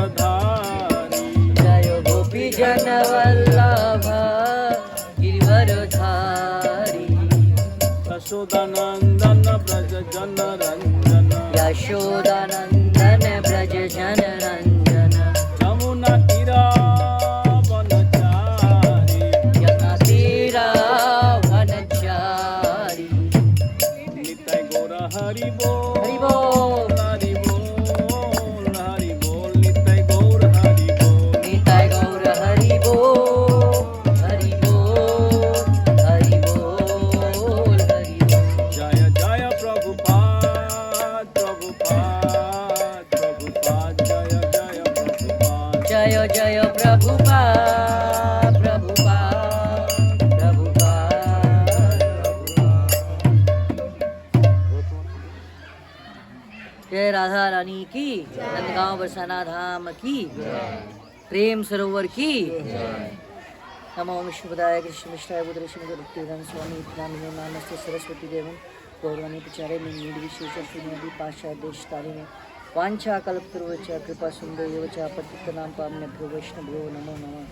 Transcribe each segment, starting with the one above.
गिरिवरधारी जय गोपी जन वल्लभ गिरिवरधारी यशोदानंदन ब्रज जन रंजन यशोदानंदन ब्रज जन रंजन यमुना तीरा वनचारी यमुना तीरा वनचारी निताय गौर हरि बोल हरि बोल हरि बोल हरि बोल निताय गौर हरि बोल निताय गौर हरि बोल हरि बोल हरि बोल हरि बोल जय जय प्रभुपाद प्रभुपाद प्रभुपाद जय जय प्रभुपाद जय जय प्रभुपाद प्रभुपाद प्रभुपाद जय राधा रानी की नंदगांव बरसाना धाम की प्रेम सरोवर की नमो विष्णुपदाय कृष्ण मिष्टाय बुद्ध श्रीमद भक्तिवेदांत स्वामी नामिने नमस्ते सरस्वती देवं गौरवाणी प्रचारे में नीड विशेष श्रीमती पाश्चात्य देश तारी में वांछा कल्पतरुवच कृपा सुंदर एवच पतितनाम पावनेभ्यो वैष्णवभ्यो नमो नमः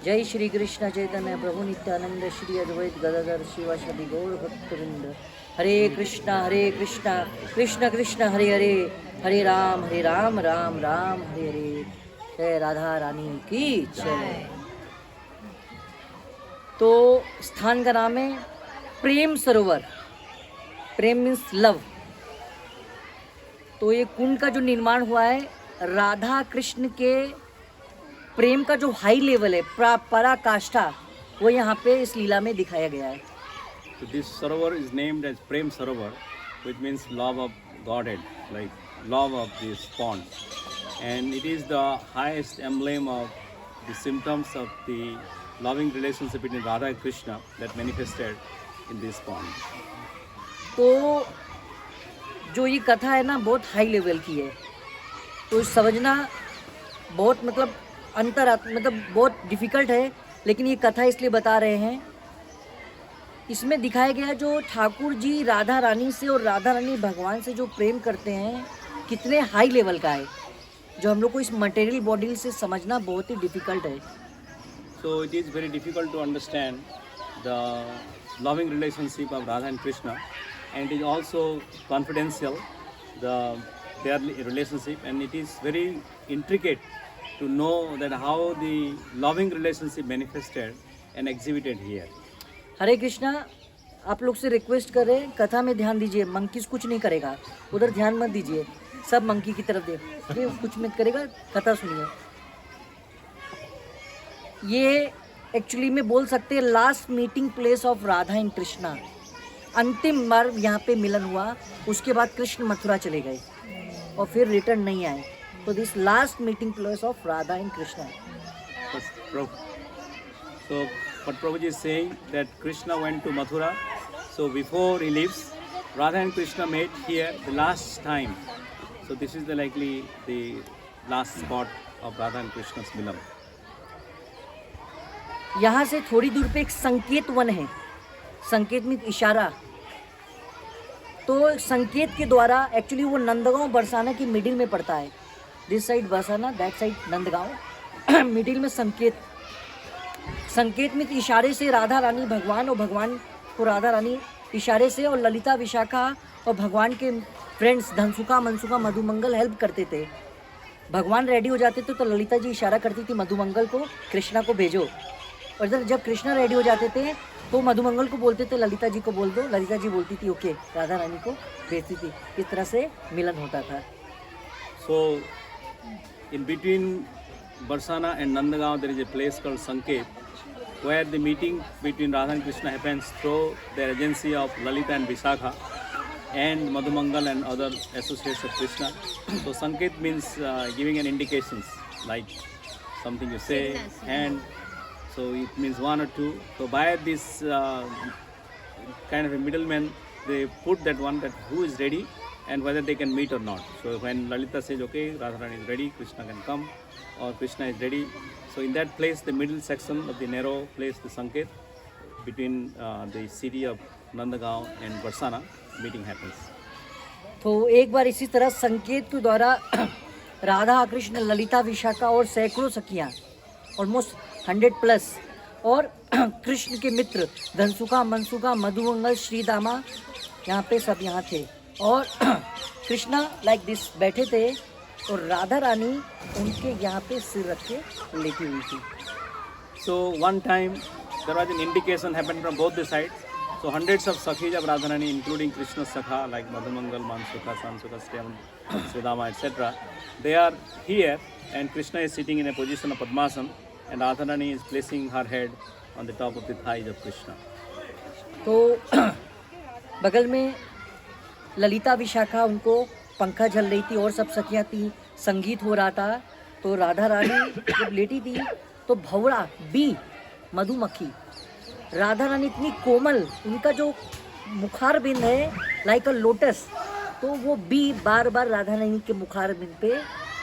जय श्री कृष्ण चैतन्य प्रभु नित्यानंद श्री अद्वैत गदाधर शिवासादि गौर भक्तवृंद हरे कृष्णा कृष्ण कृष्ण हरे हरे हरे राम राम राम हरे हरे जय राधा रानी की जय। तो स्थान का नाम है प्रेम सरोवर। प्रेम मीन्स लव। तो ये कुंड का जो निर्माण हुआ है राधा कृष्ण के प्रेम का जो हाई लेवल है पराकाष्ठा वो यहाँ पे इस लीला में दिखाया गया है। So this sarovar is named as Prem Sarovar, which means love of Godhead, like love of this pond. And it is the highest emblem of the symptoms of the loving relationship between Radha and Krishna that manifested in this pond. तो जो ये कथा है ना बहुत high level की है, तो समझना बहुत मतलब मतलब बहुत डिफ़िकल्ट है, लेकिन ये कथा इसलिए बता रहे हैं। इसमें दिखाया गया जो ठाकुर जी राधा रानी से और राधा रानी भगवान से जो प्रेम करते हैं कितने हाई लेवल का है, जो हम लोग को इस मटेरियल बॉडी से समझना बहुत ही डिफ़िकल्ट है। So it is very difficult to understand the loving relationship of Radha and Krishna, and it is also confidential, their relationship, and it is very intricate to know that how the loving relationship manifested and exhibited here. हरे कृष्णा, आप लोग से request कर रहे हैं कथा में ध्यान दीजिए। मंकीज कुछ नहीं करेगा, उधर ध्यान मत दीजिए, सब मंकी की तरफ देखिए, कुछ मत करेगा, कथा सुनिए। ये एक्चुअली में बोल सकते हैं last meeting place of Radha and Krishna. अंतिम बार यहाँ पे मिलन हुआ, उसके बाद कृष्ण मथुरा चले गए और फिर रिटर्न नहीं आए। तो this last meeting place of Radha and Krishna. So what Prabhuji is saying that Krishna went to Mathura, so before he leaves, Radha and Krishna met here the last time. So this is the last spot of Radha and Krishna's milan. यहाँ से थोड़ी दूर पे एक संकेत one है। संकेत में इशारा। तो संकेत के द्वारा एक्चुअली वो नंदगांव बरसाना की मिडिल में पड़ता है। This side Barsana, that side Nandgaon, middle में संकेत। संकेत में इशारे से राधा रानी भगवान और भगवान को राधा रानी इशारे से, और ललिता विशाखा और भगवान के फ्रेंड्स धनसुखा मनसुखा मधुमंगल हेल्प करते थे। भगवान रेडी हो जाते थे तो ललिता जी इशारा करती थी मधुमंगल को, कृष्णा को भेजो। और जब कृष्णा रेडी हो जाते थे तो मधुमंगल को बोलते थे ललिता जी को बोल दो, ललिता जी बोलती थी ओके, राधा रानी को भेजती थी। इस तरह से मिलन होता था। So in between Barsana and Nandagaon there is a place called Sanket, where the meeting between Radha and Krishna happens through the agency of Lalita and Vishakha and Madhumangal and other associates of Krishna. So Sanket means giving an indications, like something you say, and so it means one or two. So by this kind of a middleman, they put that one, that who is ready and whether they can meet or not. So when Lalita says okay, Radharani is ready, Krishna can come, or Krishna is ready. So in that place, the middle section of the narrow place, the Sanket, between the city of Nandagaon and Barsana, meeting happens. तो एक बार इसी तरह संकेत के द्वारा राधा कृष्ण ललिता विशाखा और सैकड़ों सखियाँ, almost 100+, और कृष्ण के मित्र धनसुखा, मनसुखा, मधुमंगल, श्रीदामा, यहाँ पे सब यहाँ थे। और कृष्णा लाइक दिस बैठे थे और राधा रानी उनके यहाँ पे सिर रख के लेटी हुई थी। So one time there was an indication happened from both the sides. So hundreds of Sakhis of Radharani, including Krishna Sakha like Madhumangal, Mansukha, Sansukha, Sridama, etc. They are here and Krishna is sitting in a position of Padmasana and Radharani is placing her head on the top of the thighs of Krishna. तो बगल में ललिता विशाखा उनको पंखा झल रही थी और सब सखियाँ थी, संगीत हो रहा था। तो राधा रानी जब लेटी थी तो भौरा बी मधुमक्खी, राधा रानी इतनी कोमल, उनका जो मुखार बिंद है लाइक अ लोटस, तो वो बी बार बार राधा रानी के मुखार बिंद पे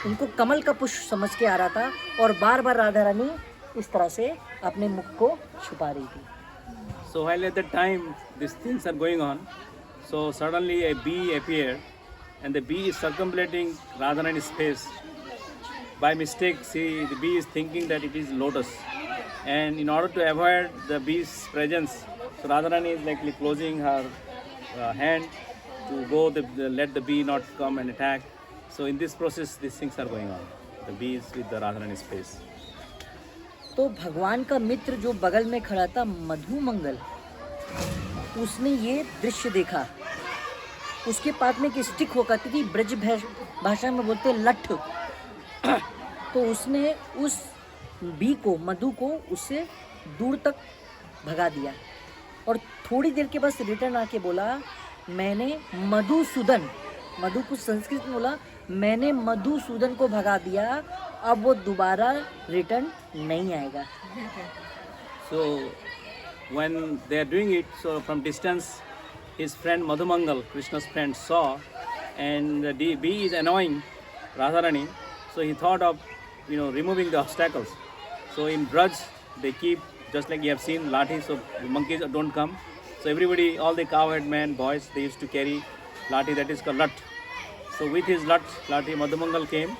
उनको कमल का पुष्प समझ के आ रहा था और बार बार राधा रानी इस तरह से अपने मुख को छुपा रही थी। So while at that time these things are going on, so suddenly a bee appeared and the bee is circumambulating Radharani's face. By mistake, see, the bee is thinking that it is lotus, and in order to avoid the bee's presence, so Radharani is likely closing her hand to go, let the bee not come and attack. So in this process, these things are going on. The bee is with the Radharani's face. तो भगवान का मित्र जो बगल में खड़ा था मधुमंगल, उसने ये दृश्य देखा। उसके पास में एक स्टिक होकर थी, ब्रज भाषा में बोलते हैं लठ। तो उसने उस बी को, मधु को, उससे दूर तक भगा दिया और थोड़ी देर के बाद रिटर्न आके बोला, मैंने मधुसूदन, मधु को संस्कृत में बोला, मैंने मधुसूदन को भगा दिया, अब वो दोबारा रिटर्न नहीं आएगा। So when they are doing it, so from distance, his friend Madhumangal, Krishna's friend, saw, and the bee is annoying Radharani. So he thought of, removing the obstacles. So in Braj, they keep, just like you have seen, lathi, so the monkeys don't come. So everybody, all the cowherd men, boys, they used to carry lathi, that is called lat. So with his lathi, Madhumangal came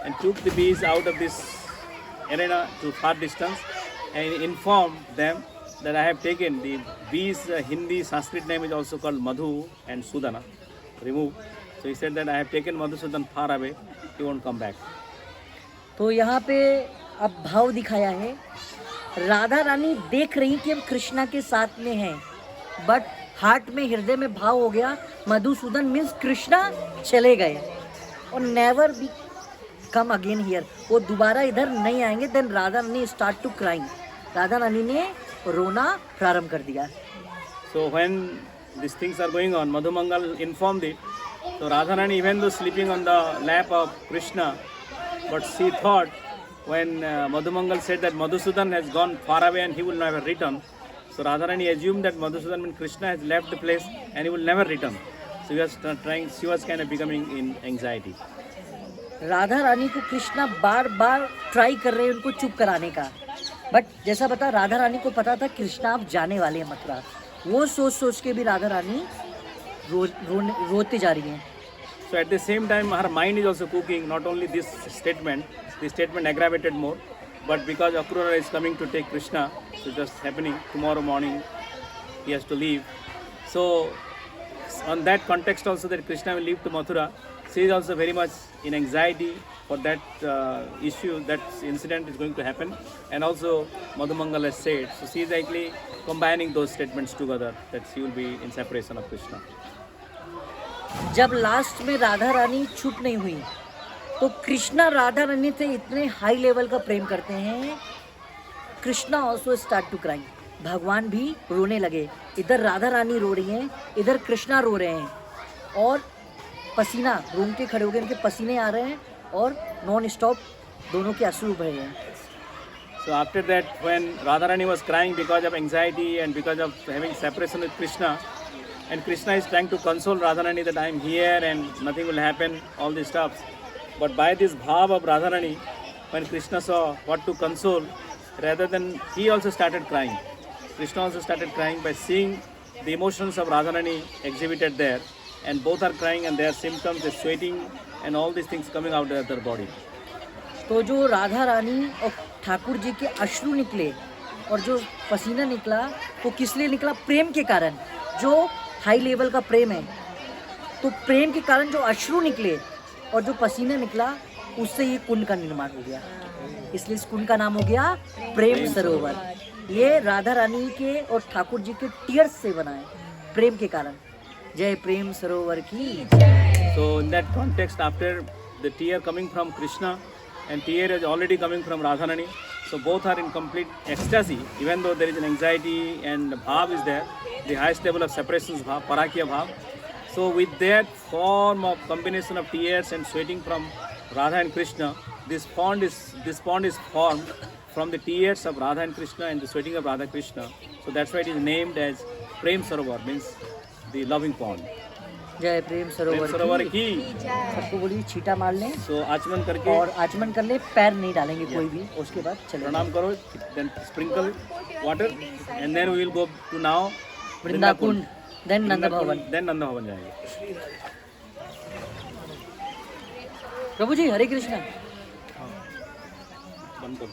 and took the bees out of this arena to far distance and informed them that I have taken the bees. Hindi Sanskrit name is also called Madhu and Sudana, remove. So he said that I have taken Madhusudan far away, he won't come back. तो यहाँ पे अब भाव दिखाया है, राधा रानी देख रही कि हम कृष्णा के साथ में हैं, बट हार्ट में, हृदय में भाव हो गया मधुसूदन मीन्स कृष्णा चले गए और never be come again here, वो दोबारा इधर नहीं आएंगे। Then Radha Rani start to crying, Radha Rani ने रोना प्रारंभ कर दिया। So when these things are going on, Madhumangal informed it. So Radharani, even though sleeping on the lap of Krishna, but she thought when Madhumangal said that Madhusudan has gone far away and he will never return, so Radharani assumed that Madhusudan means Krishna has left the place and he will never return. So she was kind of becoming in anxiety. Radha Rani को कृष्णा बार बार try कर रहे हैं उनको चुप कराने का, but जैसा बता, राधा रानी को पता था कृष्णा अब जाने वाले हैं मथुरा। वो सोच सोच के भी राधा रानी रोते जा रही हैं। So at the same time, her mind is also cooking. Not only this statement, the statement aggravated more, but because Akrura is coming to take Krishna, so just happening tomorrow morning, he has to leave. So on that context also that Krishna will leave to Mathura, she is also very much in anxiety for that issue, that incident is going to happen. And also Madhumangal has said, so she is actually combining those statements together, that she will be in separation of Krishna. जब last में राधा रानी चुप नहीं हुई तो कृष्णा राधा रानी से इतने high level का प्रेम करते हैं, Krishna also start to crying, भगवान भी रोने लगे। इधर राधा रानी रो रही हैं, इधर कृष्णा रो रहे हैं और पसीना, रूम के खड़े हो गए, उनके पसीने आ रहे हैं और नॉन स्टॉप दोनों के आंसू बह रहे हैं। So after that, when Radharani was crying because of anxiety and because of having separation with Krishna, and Krishna is trying to console Radharani that I am here and nothing will happen, all these stuff. But by this bhav of Radharani, when Krishna saw what to console, rather than, he also started crying. Krishna also started crying by seeing the emotions of Radharani exhibited there. and both are crying, and their symptoms is sweating and all these things coming out of their body. तो जो राधा रानी और ठाकुर जी के अश्रु निकले और जो पसीना निकला वो किस लिए निकला? प्रेम के कारण, जो हाई लेवल का प्रेम है। तो प्रेम के कारण जो अश्रु निकले और जो पसीना निकला उससे ये कुंड का निर्माण हो गया, इसलिए इस कुंड का नाम हो गया प्रेम सरोवर। ये राधा रानी के और ठाकुर जी के टीयर्स से बना है, प्रेम के कारण। जय प्रेम सरोवर की। So in that context, after the tear coming from Krishna and tear is already coming from Radharani, so both are in complete ecstasy, even though there is an anxiety and bhav is there, the highest level of separation is bhav, parakya bhav. So with that form of combination of tears and sweating from Radha and Krishna, this pond is formed from the tears of Radha and Krishna and the sweating of Radha Krishna. So that's why it is named as Prem Sarovar, means the loving pond. जय प्रेम प्रेम सरोवर की सबको बोलिए छीटा मार लें सो आचमन करके और आचमन कर ले, पैर नहीं डालेंगे कोई भी। उसके बाद चले प्रणाम करो, then sprinkle water and then we will go to now Vrindakund, then Nand Bhavan. then नंद भवन जाएंगे। प्रभु जी हरे कृष्णा। बंद कर दो।